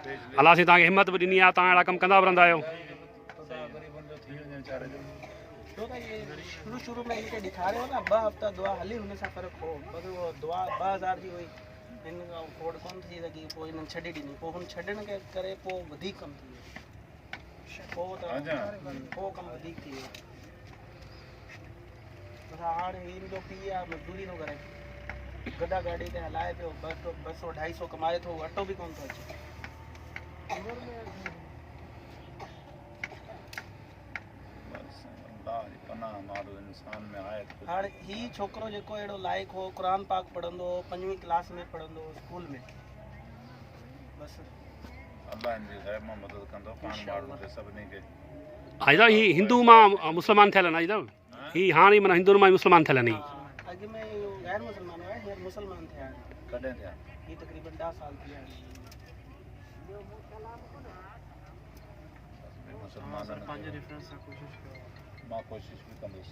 अलाह से तव्हांखे हिम्मत बि ॾिनी आहे, तव्हां अहिड़ा कमु कंदा बि रहंदा आहियो। तो ये शुरू में इनके दिखा रहे हो ना, 2 हफ्ता दुआ हली हुन सां फ़र्क़ु हो, पर वो दुआ 2000 जी हुई, हिन खां फोड़ कोन थी सघी, पोइ हिननि छॾे ॾिनी, पोइ हुन छॾण के करे पोइ वधीक कमु थी वियो, पोइ कमु वधीक थी वियो। असां हाणे हिन जो पीउ आहे, मज़दूरी थो करे, गॾा गाॾी ते हलाए पियो, 200 250 कमाए थो, अटो बि कोन थो अचे। हाणे ही छोकिरो जेको अहिड़ो लाइक़ु हो, क़ुर पाक पढ़ंदो हो, 5वीं क्लास में पढ़ंदो हो स्कूल में, बसि अल्लाह जी ख़ैर मां मदद कंदो, पाण माण्हू खे सभिनी खे। आइदा ही हिंदू मां मुस्लमान थियल आहिनि आइदा, ही हाणे माना हिंदू मां मुस्लमान थियल आहिनि। अॻु में इहो गैर मुस्लमान हुआ, हींअर मुस्लमान थिया आहिनि। कॾहिं थिया? ही तक़रीबन 10 साल थी विया आहिनि। मुस्लमाननि खे मां कोशिशि बि कंदुसि।